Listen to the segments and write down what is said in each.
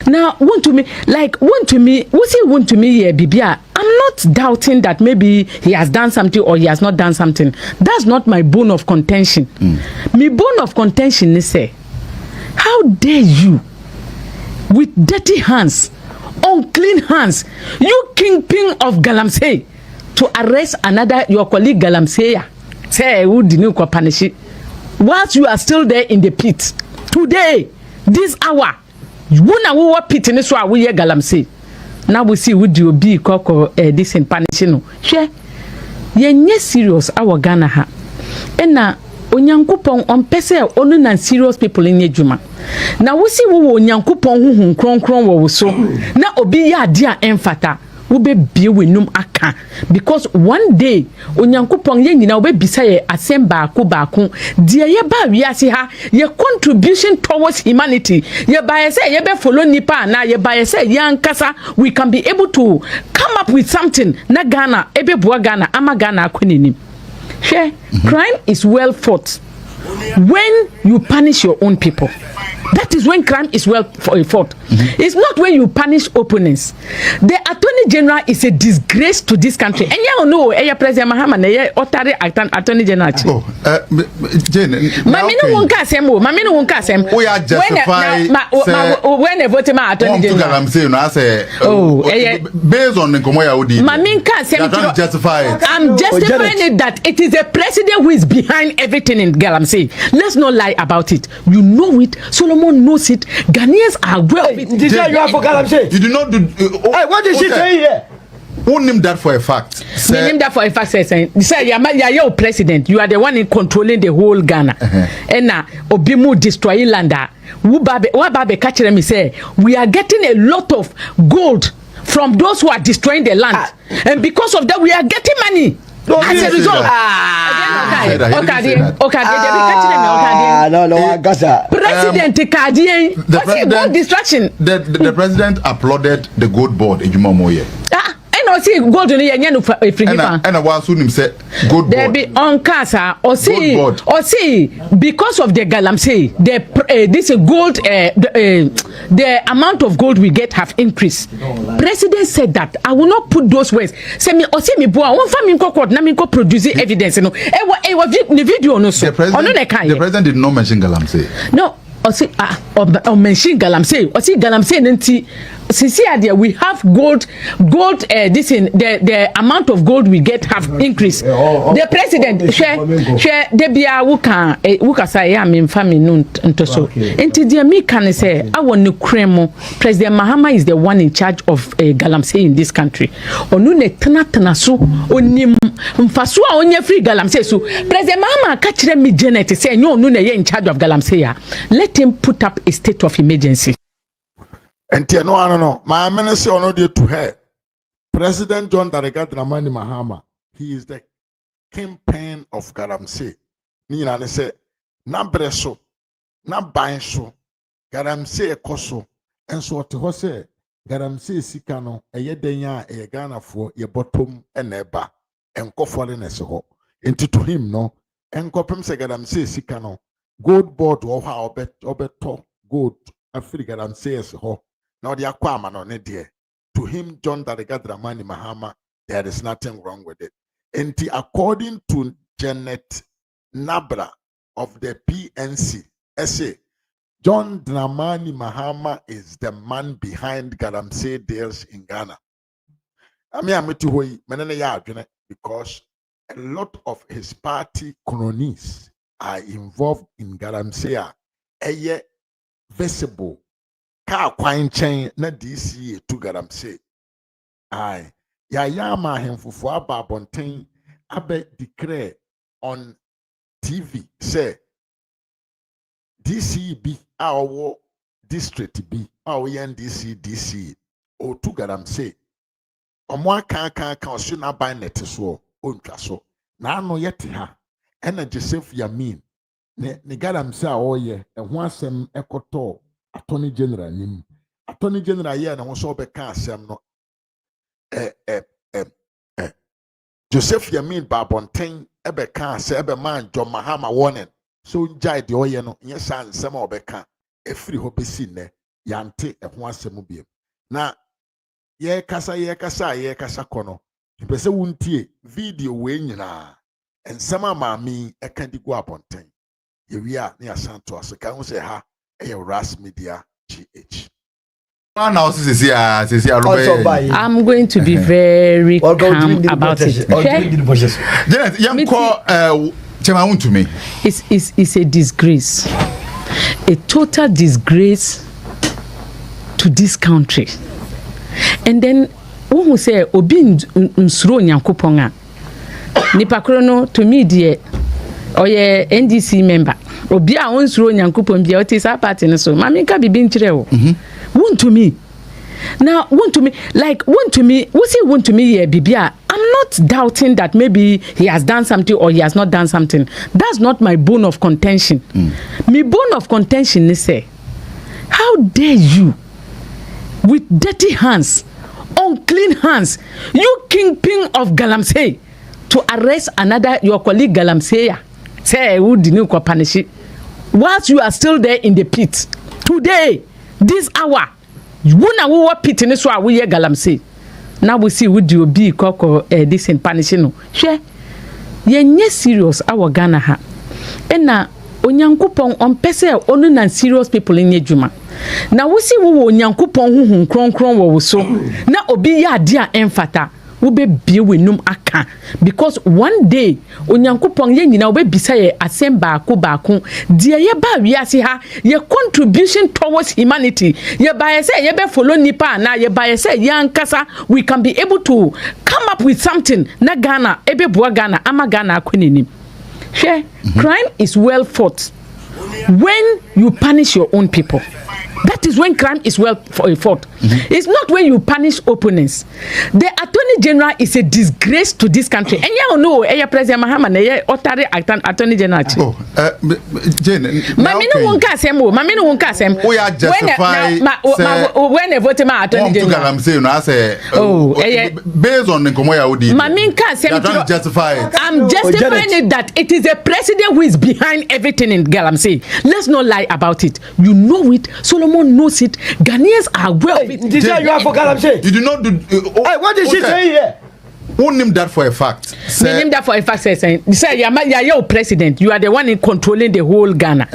Now, want to me, what's he want to me here, Bibia? I'm not doubting that maybe he has done something or he has not done something. That's not my bone of contention. My bone of contention is say, how dare you, with dirty hands, unclean hands, you kingpin of galamsey, to arrest your colleague galamsey? Say, who didn't punish it? Whilst you are still there in the pit, today, this hour, wuna wo pit in this we ye galamsey. Now we see would you be koko this in punishing. She ye serious our Ghana ha. Ena onyankopon on pese onu na serious people in yejuma. Now we see wo onyankopon hu kronkron wo so. Na obi ya dia emfata. Ube be we num aka because one day onyankopon ye nyina obe bisa ye asem baako dia ye ba wiase ha ye contribution towards humanity ye ba ye say ye be follow nipa na ye ba ye say yankasa we can be able to come up with something na Ghana ebe boa Ghana ama Ghana akoninim. Share crime is well fought when you punish your own people. That is when crime is well fought. It's not when you punish opponents. The Attorney General is a disgrace to this country. And you know, President Mahama, Attorney General. Jane, we are justified when a voter Attorney General. I'm saying, I say, based on the I'm justifying it that it is a president who is behind everything in galamsey. Let's not lie about it. You know it. Solomon knows it. Ghanaians are well of it. Did you for galamsey? You do not do. Hey, what did she say here? Who named that for a fact? Name that for a fact, say, you're president. You are the one in controlling the whole Ghana. And now, Obimu destroy Landa. Wababe catch them say, we are getting a lot of gold from those who are destroying the land. And because of that, we are getting money. As a result, President distraction. The president applauded the gold board in Jumamoye. I see gold in the and I was soon say gold board. There be on casa or see because of the galamsey this gold the amount of gold we get have increased. President said that I will not put those words. Say me or see me boy one family court na me go produce evidence no the video no so. The president did not mention galamsey. No. Or mention galamsey. Or see galamsey nti. There we have gold this in the amount of gold we get have increased. The president share debia wuka say am in family no ntoso. Enti dia me can say I want no cremo. President Mahama is the one in charge of galamsey in this country. Onu ne tena so onim mfaso a onye free galamsey so President Mahama ka kire me Janet say no onu ne in charge of galamsey. Let him put up a state of emergency. And no, my minister on audio to her. President John Dramani Mahama, he is the campaign of galamsey. Nina say, na breso, na bainso, galamsey ekoso, and so to her say, galamsey sikano, a yedenya, a Ghana for ye bottom and eba, and cofoliness ho. Into to him, no, and copem se galamsey sikano, gold board or how obeto, gold, a free galamsey as ho. Now the aquaman on it dear. To him, John Dramani Mahama, there is nothing wrong with it. And according to Janet Nabla of the PNC, say John Dramani Mahama is the man behind galamsey deals in Ghana. I mean, I'm because a lot of his party cronies are involved in galamsey. A visible. Ka kwan chen na DC to galamsey. Aye. Yama hemfufu aba abonten abe declare on TV say DC be our district be our DC o to galamsey. Omo aka so na buy net so o ntwa so. Na ano yete ha. Ena Joseph Yamin ne galamsey a oye ehwo asem ekoto Attorney General nim. Attorney General here na won so be ka asem no Joseph Yamin Babonten ebe ka asem ebe man John Mahama warning so jai de oye no nya san nsem obeka efiri ho besi ne yante ɛho asɛm biem na yɛkasa kono pese wuntie video we nyina ensɛm a maame ɛka di go abɔnten yewia na yasanto aseka ho sɛ ha ɛyɛ Ras Media GH. I'm going to be very calm about it. Janet, young call to me. It's a disgrace, a total disgrace to this country. And then when we say obi nsuro nyankopon a nipa kro no to me dear oye NDC member obi a onsuro nyankopon bia oti sa party no so mami ka bibi nkyere wo want to me now want to me what say want to me here bibia. I'm not doubting that maybe he has done something or he has not done something. That's not my bone of contention. My bone of contention is say, how dare you with dirty hands, unclean hands, you kingpin of galamsey, to arrest another your colleague galamsey, say who didn't punish it, whilst you are still there in the pit today, this hour. Wuna wo pit ni so a wo ye galamsey. Now we see would you be koko this in punishing no. Hwe ye serious our Ghana ha. Ena onyankopon on pese onu na serious people in adwuma. Now we see wo onyankopon huhun kronkron wo so. Na obi ya ade a emfata. Wo be bie wenum aka because one day onyankopon ye nyina wo be bisa ye asem baako de ye ba wiase ha ye contribution towards humanity ye ba ye say ye be follow nipa na ye ba ye say ye ankasa we can be able to come up with something na Ghana ebe boa Ghana ama Ghana akwenenim hwe crime is well fought when you punish your own people. That is when crime is well fought. It's not when you punish opponents. The Attorney General is a disgrace to this country. And you know, President Mahama, Attorney General. Jane, Mamino won't cast him. Mamino won't cast him. We are justified. When a vote my Attorney General. I'm saying, I say, based on the Komoya Odi. Mamin cast him. I'm justifying it that it is a president who is behind everything in Galamsey. Let's not lie about it. You know it. Solomon knows it. Ghanaians are well of it. Did you have for Galamsey? You do not do. Hey, what did she say here? Who named that for a fact? Me name that for a fact. Say, you're president. You are the one in controlling the whole Ghana.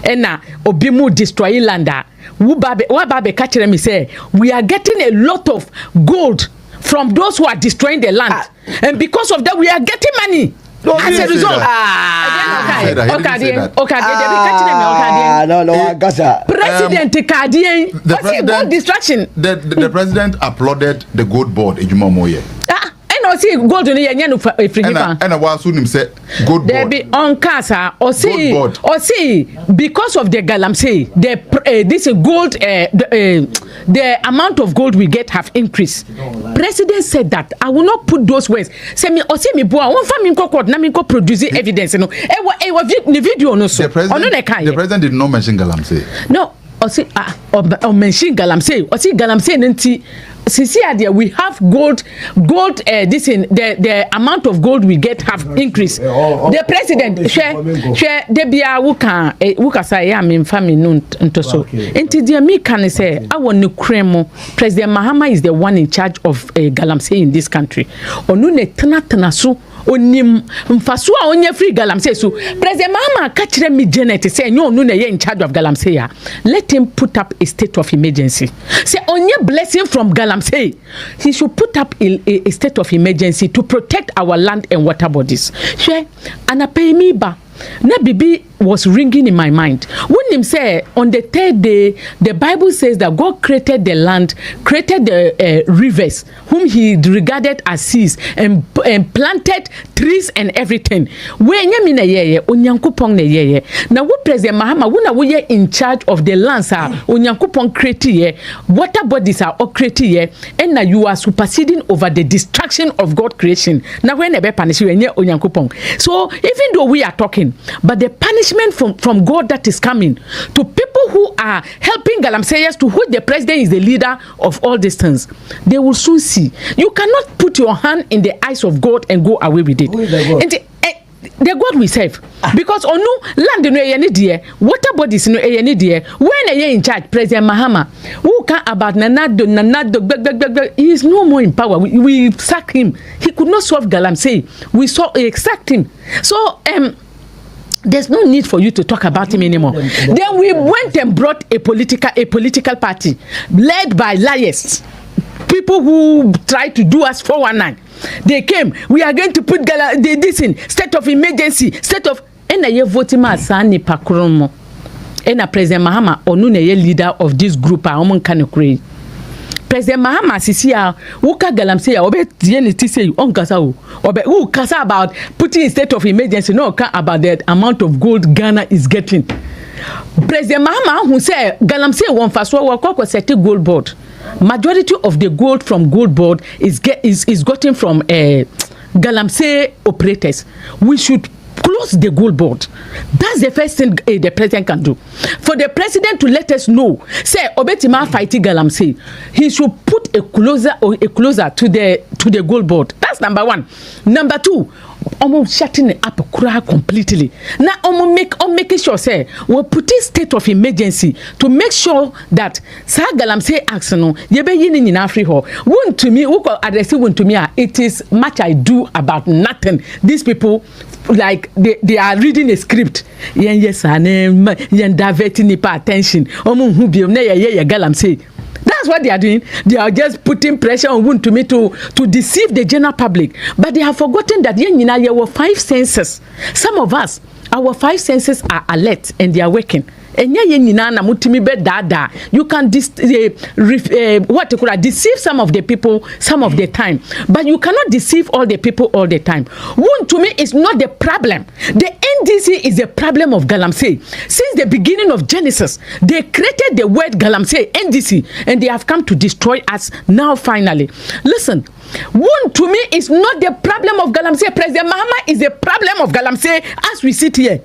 And now, Obimu destroy Landa. Wababe catch them. Say we are getting a lot of gold from those who are destroying the land, and because of that, we are getting money. As a result, President Kadien, what's it about distraction? The president applauded the gold board in Jumamoye. And see gold in the and I was soon said gold board. There be on casa or see because of the galamsey, this gold the amount of gold we get have increased. President said that I will not put those words. Say me or see me boy, one family court na me go produce evidence. No, video no so. The president did not mention galamsey. No, or see or mention galamsey. Or see galamsey nti. Sincerely, we have gold. This in the amount of gold we get have increased. The president, share debia wuka say ya me family no nto so. Enti dia me can say I want no kremo. President Mahama is the one in charge of galamsey in this country. Onu ne tena so onim mfaso a onye free galamsey so President Mahama ka kire me Janet say nyo onu na ye in charge of galamsey ya. Let him put up a state of emergency. Say onye blessing from galamsey. He should put up a state of emergency to protect our land and water bodies. She anapay me ba na bibi was ringing in my mind. When him say on the third day, the Bible says that God created the land, created the rivers, whom he regarded as seas, and planted trees and everything. When you mean ye onyankopon ne ye. Now we President Mahama, we na we in charge of the lands are onyankopon create ye, water bodies are all create ye, and now you are superseding over the destruction of God creation. Now when ebe punish you onyankopon. So even though we are talking, but the punishment from God that is coming to people who are helping galamseyers, to who the president is the leader of all these things, they will soon see. You cannot put your hand in the eyes of God and go away with it. the God we serve. Because onu land no any dear, water bodies no any dear. When are in charge, President Mahama, who can about Nanado, he is no more in power. We sack him. He could not solve galamsey. We exact him. So there's no need for you to talk about him anymore. Then we went and brought a political party led by liars, people who try to do us 419. They came. We are going to put this in state of emergency, state of. And I voting ma sani pakromo. And President Mahama onu na ye leader of this group. President Mahama sisia wuka galamsey obe tieni say on kasa o obe who kasa about putting in state of emergency no can about the amount of gold Ghana is getting. President Mahama who say galamsey won fast wo set gold board. Majority of the gold from gold board is gotten from galamsey operators. We should close the gold board. That's the first thing the president can do. For the president to let us know, say Obetima fighting galamsey, he should put a closer to the gold board. That's number one. Number two, almost shutting it up completely. Now making sure say we'll put in state of emergency to make sure that sa galamsey action yebe yini in Africa. One to me, who address one to me, it is much I do about nothing. These people like they are reading a script. Yes, and diverting attention. Galamsey. That's what they are doing. They are just putting pressure on Wontumi to deceive the general public. But they have forgotten that there were 5 senses. Some of us, our 5 senses are alert and they are working. You can deceive some of the people some of the time, but you cannot deceive all the people all the time. To me is not the problem. The NDC is the problem of galamsey. Since the beginning of Genesis, they created the word galamsey, NDC, and they have come to destroy us now finally. Listen, to me is not the problem of galamsey. President Mahama is the problem of galamsey as we sit here.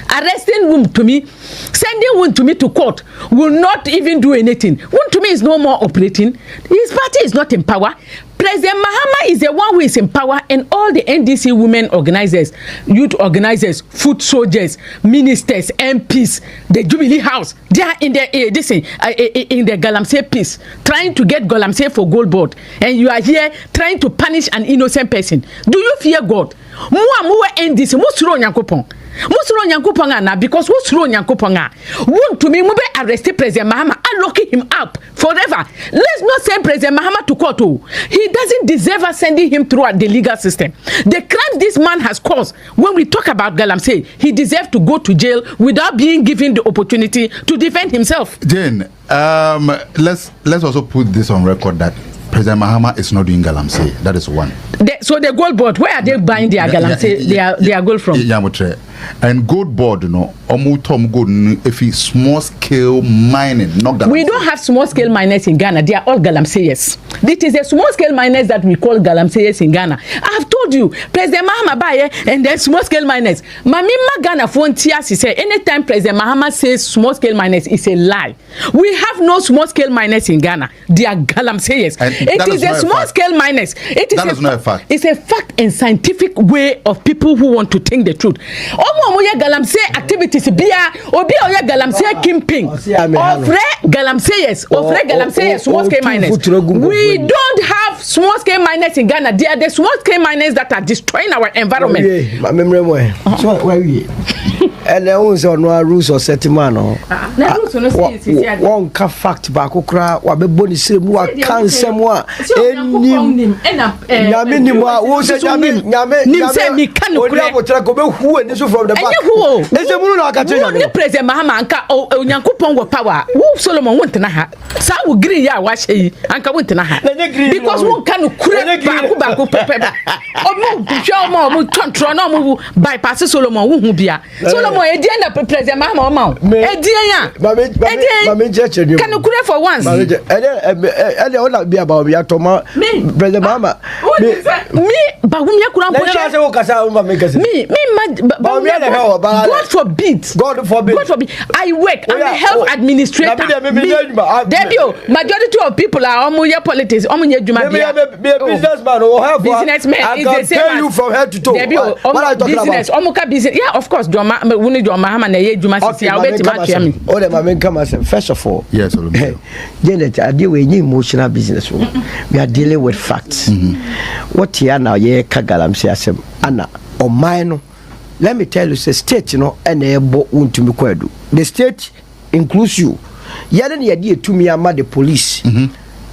Arresting Wontumi, sending Wontumi to court will not even do anything. Wontumi is no more operating. His party is not in power. President Mahama is the one who is in power, and all the NDC women organizers, youth organizers, foot soldiers, ministers, MPs, the Jubilee House, they are in the in the galamsey piece, trying to get galamsey for gold board, and you are here trying to punish an innocent person. Do you fear God? Muwa NDC, musuro nyankopon. Musuro nyankopon na because musuro nyankopon a. To me, mube arrest President Mahama and lock him up forever. Let's not send President Mahama to court. He doesn't deserve us sending him through the legal system. The crimes this man has caused, when we talk about galamsey, he deserves to go to jail without being given the opportunity to defend himself. Jane, let's also put this on record that President Mahama is not doing galamsey. That is one. So the gold board, where are they buying their galamsey, their gold from? And gold board, if it's small scale mining, not galamsey. We don't have small scale miners in Ghana. They are all galamseyers. This is a small scale miners that we call galamseyers in Ghana. I have told you, President Mahama buy and then small scale miners. Mamima Ghana frontier, she say anytime President Mahama says small scale miners, it's a lie. We have no small scale miners in Ghana. They are galamseyers. It is a small scale miners. That is not a fact. It's a fact and scientific way of people who want to think the truth. Galamsey activities bia obi oya galamsey kimping ofre galamseyers small scale miners. We don't have small scale miners in Ghana. They are the small scale miners that are destroying our environment. So where we and there was no rules or settlement no one ka fact ba kokra wa be boni sem wa kan sem wa enim nyame ni mo wo se nyame se mi kan ko na botra ko be hu ani so from the back ese munu na ka tell you President Mahama anka onyankopon wo power wo Solomon won tena ha sa wo green ya wa hye anka won tena ha because won kan kure ba ko pepe omo hwe omo control na omo bypass Solomon wo hu bia Solomon edien na President Mahama omo edien ya mame jeche ni kan kure for once ele ola bia ba obi atoma President Mahama me ba hu me kura mpo me God forbid. God forbid. I work. I'm a health administrator. Majority of people are politics. Businessmen is the same. Tell you from head to toe. What are you talking about? Business. Yeah, of course. John Mahama na ye Juma sisi. First of all, yes, Janet, I deal with emotional business. We are dealing with facts. What here now? Ye galamsey asem ana or mine. Let me tell you, say state, and ebo want to me kwedu. The state includes you. Yellen ye dear to me ama the police.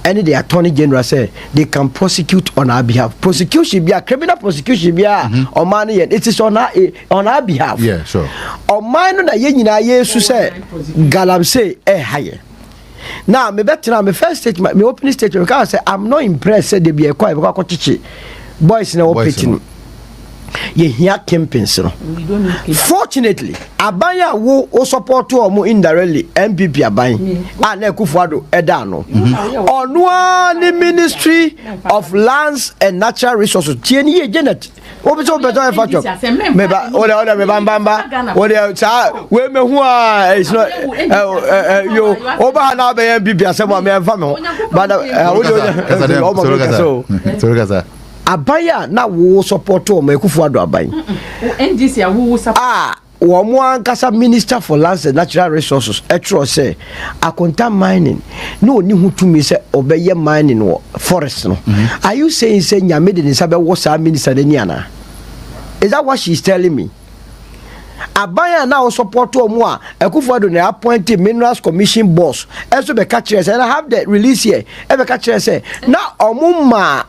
And the attorney general say they can prosecute on our behalf. Prosecution be a criminal prosecution be a or money, it is on our behalf. Yeah, sure. Or mine na ye na yesu say galamsey higher. Now me better my first statement, my opening statement, because I say I'm not impressed. Say they be a quiet because boys in our pitching. Ye hear campaigns. Fortunately, Abaya wo support to omo indirectly MPP Abayin and Ekufuado Edano. On one Ministry of Lands and Natural Resources. Tieni Janet. Obi so better factor. Meba oda me bamba. Oda cha we me hu a it's not yo oba na be MPP asemo me fa me. But oda Abaya na wo support o me Ekufuado Abayin. NDC wo support. One Kasa Minister for Lands and Natural Resources, Etro say, Akonta mining. No, ni who to me say obey mining or forest. No, are you saying Nyamid in Sabe was our minister Deniana? Is that what she's telling me? Abaya now support to moi. Ekufuado na appointed Minerals Commission boss. Also be catchers and I have that release here. Ever catchers say now omuma.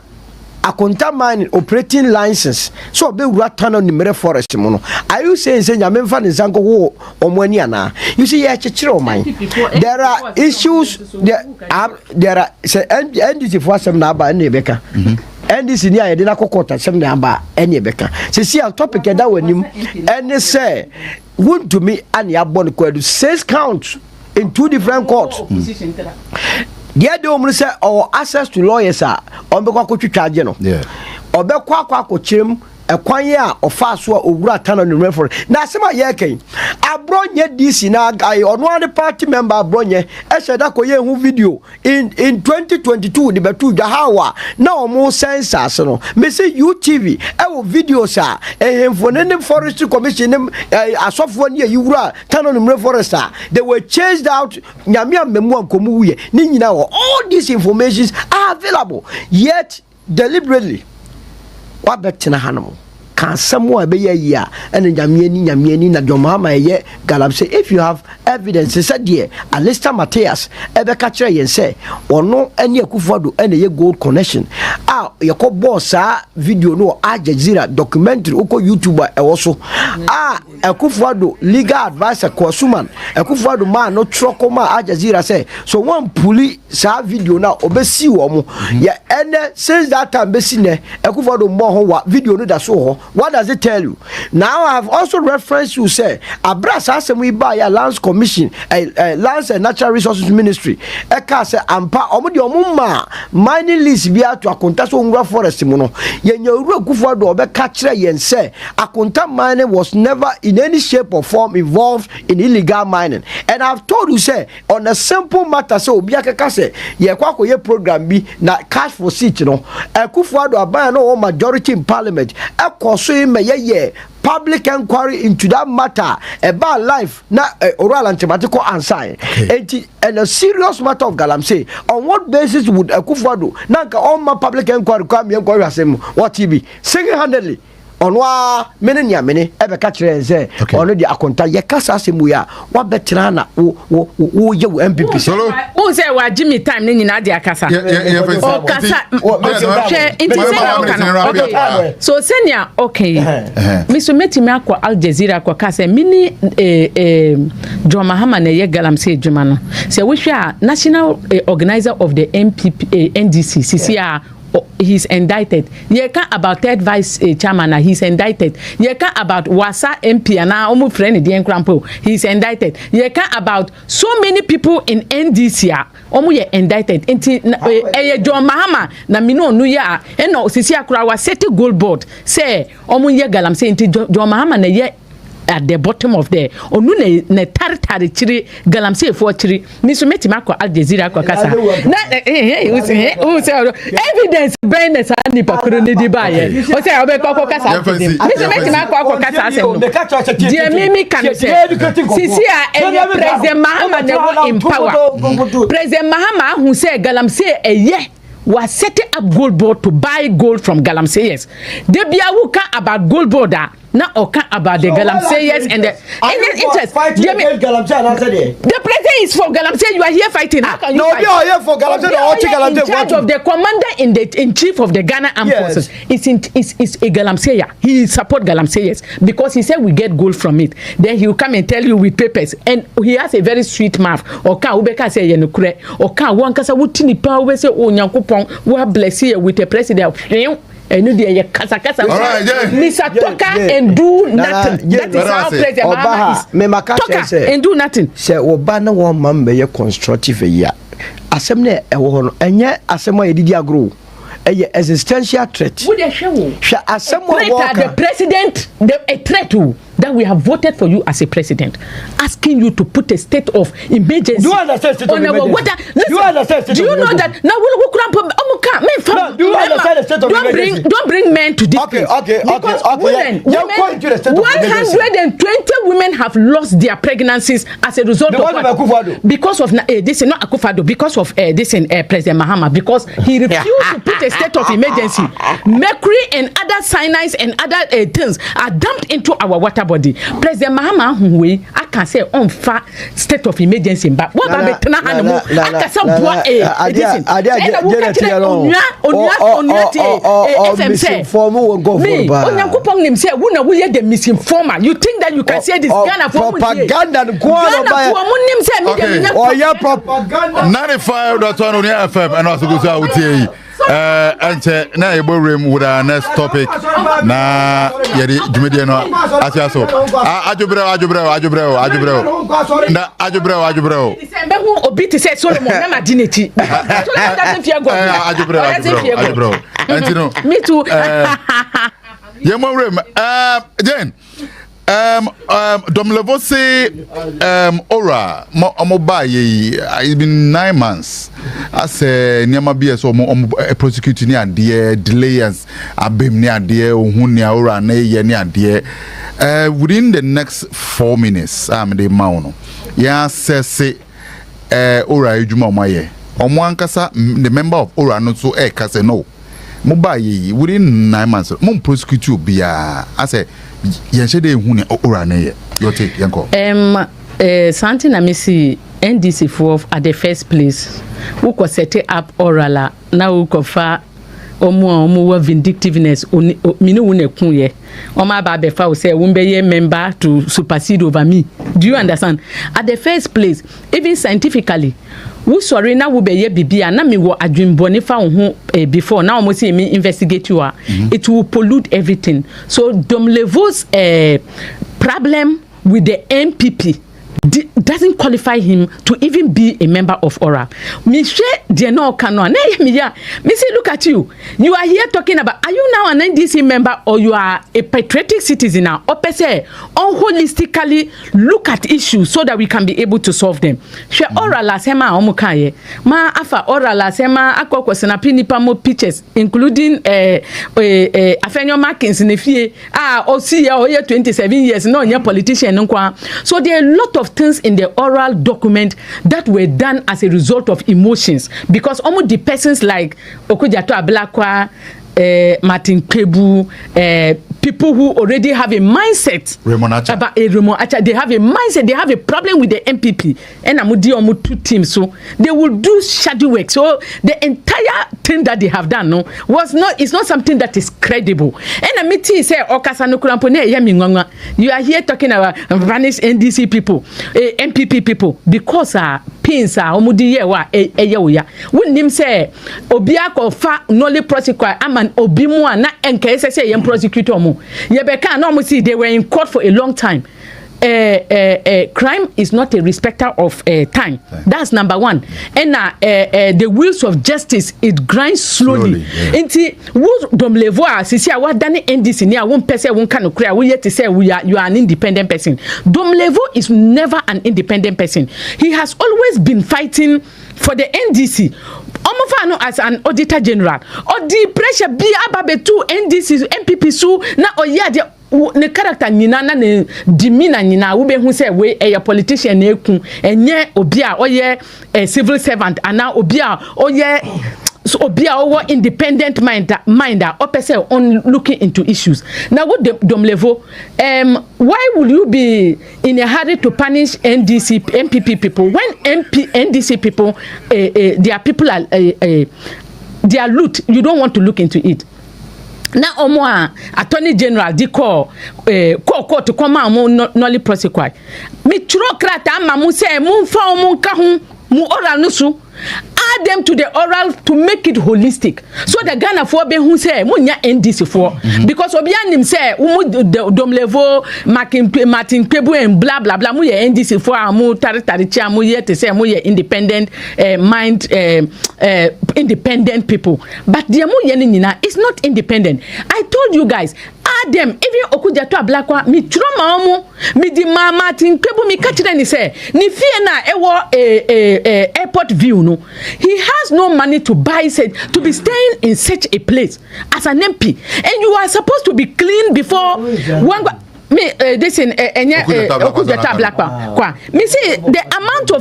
Akonta mining operating license so be ratan on the mere forest mono. Are you saying nyame mfa ne zango wo omwani ana? You see ye chechire oman. There are issues there are say NDC for some na ba na ebeka. NDC ni ayede na kokota some na ba ene ebeka. Se see our topic that wanim ene say would to me and ya born kwadu 6 counts in 2 different courts. Dear the woman say or access to lawyers are on the charge no. Yeah. Or be kwa chim a kwanya or fast or ratan on the referee. Now some yeke. I brought ye DC na guy on one party member bronye esadako ye who video in 2022 the betu jahawa now more sensors no. Me say UTV e video sa e hemfonene forestry commission asofo ne yiwura tan on the forest they were chased out nyamia memu ankomu ye ni nyina all these informations are available yet deliberately what betina hanamo can someone be ya and nyamieni na John Mahama ye galamsey if you have evidence said there Alistair Matthias ebe catch yen say or no any Ekufuado any ye gold connection ye ko boss video no Aljazeera documentary uko YouTuber also Ekufuado legal advisor Kwasuman Ekufuado man no trokoma Aljazeera say so one puli sa video now obesi wo mo ye ene since that time besi ne Ekufuado mo ho wa video no da so ho. What does it tell you? Now I have also referenced you say Abras asem buy a lands commission lands and natural resources ministry eka say ampa omudi omuma mining lease bia to akonta so ngwa forest mu no ye nyawura Ekufuado obeka kire yen say akonta mining was never in any shape or form involved in illegal mining and I've told you say on a simple matter so obi akeka say ye kwako ye program bi na cash for seat no Ekufuado abaya no majority in parliament so ye public inquiry into that matter about life na oral antibiotic answer and a serious matter of galamsey on what basis would Ekufuado nanka all my public inquiry come inquiry asem what he be single-handedly onwa mene nya mene ebe ka kire nze ono di akonta ye kasa asemu ya wa betra na wo ye MPP wo say wa Jimmy time ne nyina di akasa o kasa so senior okay me so metimi akwa Al Jazeera akwa kasa mini John Mahama na ye galamsey adwuma no se wo hwe a national organizer of the MPP NDC CCR he's indicted. Yeka about third vice chairman, he's indicted. Yeka about Wasa MP and now omu friend the Enkrampo, he's indicted. Yeka about so many people in NDC, omu ye indicted. Inti John Mahama na mino nuya eno sisi akura wa seti gold board say omu ye galamsey inti John Mahama na ye at the bottom of there onu ne tartare chiri galamsey fo chiri mi so metima ko Al Jazeera ko kasa na evidence ben na sani pakro ne di ba ye o say obe ko kasa mi so metima ko kasa asem no die mi kan say sisi a President Mahama ne wo in power President Mahama who say galamsey eye was setting up gold board to buy gold from galamseyers. They be about gold board now or about the galamseyers and the interest. The president is for galamsey. You are here fighting. How can you fight? No, we are here for galamsey. In charge of the commander in chief of the Ghana Armed Forces is a galamseyer. He support galamseyers because he said we get gold from it. Then he will come and tell you with papers, and he has a very sweet mouth. Oka ubeka say yenukure. Oka wankasa wutini pa we say o nyankopon we bless you with the president. And you dey kasa Mr. Toka and do nothing. That is how President Mahama is. Toka and do nothing. Say oba na one man be constructive ya. Asem na e wo no enye asem a yedidi agro. A existential threat. Would they show? The president, a threat to that we have voted for you as a president, asking you to put a state of emergency. Do you understand state of emergency? Do you understand state of emergency? Do you know that now do you understand the state of emergency? Don't bring men to this. Okay. Women, 120 women have lost their pregnancies as a result because of this is not Akufo-Addo, because of this in President Mahama, because he refused to put a state of emergency. Mercury and other cyanides and other things are dumped into our water body. President Mahama I can say on state of emergency, but what about the animal? I the misinformer. You think that you can say this Ghana propaganda? 95.1 FM and also goes out here. And now you room with our next topic. Na yedi jumedi no asiaso. Ajubreo. Na ajubreo. December who obiti say Solomon na madinity. Solomon doesn't fear God. Ajubreo. And you know. Me too. Yemo room. Then Domlevose Ora Mobaye, it's been 9 months. I say Niama BS or prosecuting near dear delayers, Abim near dear, Hunia Ora, near dear. Within the next 4 minutes, I'm the Mauno. Ya say Ora Juma Maye. Omwankasa, the member of Ora not so kase no. Mobaye within 9 months, Mom prosecute you be I say. Yenshede huni ora na ye your take yanko something na me see NDC for at the first place who ko set up orala na who ko fa omo vindictiveness me no won ekun ye oma ba be fa say won be ye member to supersede over me. Do you understand? At the first place, even scientifically, we sorry now we be ye bibia na me wo adwinbone fa ho before now almost me investigate you it will pollute everything. So Domlevo's problem with the MPP doesn't qualify him to even be a member of ORA. Michelle Diano Canon. Me say, look at you. You are here talking about, are you now an NDC member or you are a patriotic citizen now? Or say, holistically look at issues so that we can be able to solve them. She ORA la sema omukaye. Ma afa ORA la sema akoko senapini pa mo pictures, including Afenyo Markins in the fie. Osi ya oye 27 years, no nye politician nkwa. So there are a lot of things in the oral document that were done as a result of emotions, because almost the persons like Okujato Ablakwa, Martin Kebu, people who already have a mindset about they have a mindset, they have a problem with the MPP and Amudi Omu 2 teams, so they will do shadow work. So the entire thing that they have done it's not something that is credible. And Amiti say you are here talking about vanished NDC people, MPP people, because pains a omudi ye wa eye wo ya wonnim say obi akofa nolly prosecute aman obi mu a na enka ese ye prosecutor mu ye be kan na omo see they were in court for a long time. Crime is not a respecter of time. That's number one. And the wheels of justice, it grinds slowly. Inti wo domlevo a sisi a wa dane NDC ni a won person won kan okra we yet to say you are an independent person. Domlevo is never an independent person. He has always been fighting for the NDC. Omofano as an auditor general. Or the pressure be ababetu NDC MPP su na oya ne character nyina na ne demeanor nyina wo be hu say we a politician na eku enye obi a oye civil servant ana obi a oye so obi a owo independent mind or person on looking into issues. Now what domlevo why will you be in a hurry to punish MPP people when NDC people their people are their loot, you don't want to look into it. Now omo attorney general di call court to come out nolly prosecute me tro krata ma mu say mu fa omo nka ho mu oral no so add them to the oral to make it holistic so the Ghana for be who say munya NDC for because obi anim say domlevo Martin Kpebu and blah blah blah mu ye NDC for amu tari cha mu ye to say mu ye independent mind independent people but the mu ye nyina is not independent. I told you guys add them even okujato ablakwa mi troma omo mi di Martin Kpebu mi kachire ni say ni fie na ewo airport view no. He has no money to buy it, to be staying in such a place as an MP. And you are supposed to be clean before one. Me this in okujata blackpa kwa me see the amount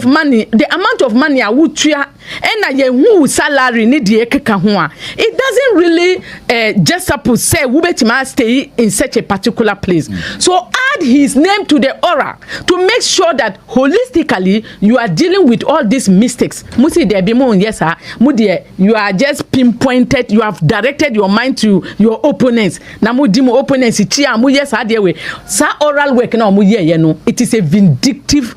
of money I would tria and ye hu salary ni de keka ho a it doesn't really just suppose say we betima stay in such a particular place. So add his name to the aura to make sure that holistically you are dealing with all these mistakes. Musi there be mo yes sir mudie you are just pinpointed, you have directed your mind to your opponents. Na mudi mo opponents chia mo yes sir there we sa oral work na omo ye no. It is a vindictive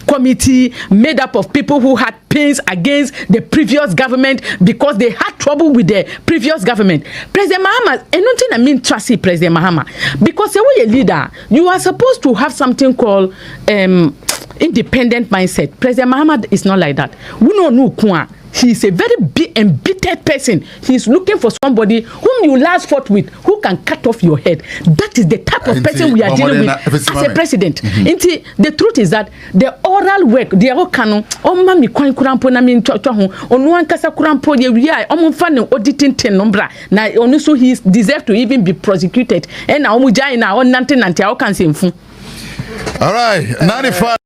committee made up of people who had pains against the previous government because they had trouble with the previous government. President Mahama, enunti na mean trust President Mahama because you are a leader, you are supposed to have something called independent mindset. President Mahama is not like that. We know kwa. He is a very embittered person. He is looking for somebody whom you last fought with, who can cut off your head. That is the type of person we are dealing with as a president. The truth is that the oral work, the okano, mami kwan kurampo na mi nchocho ho, onu ankasa kurampo ye wi ai, omo fa ne auditing ten nombra. Na onu so he deserves to even be prosecuted. And na omo jai na on nante a o kan semfu. All right, 95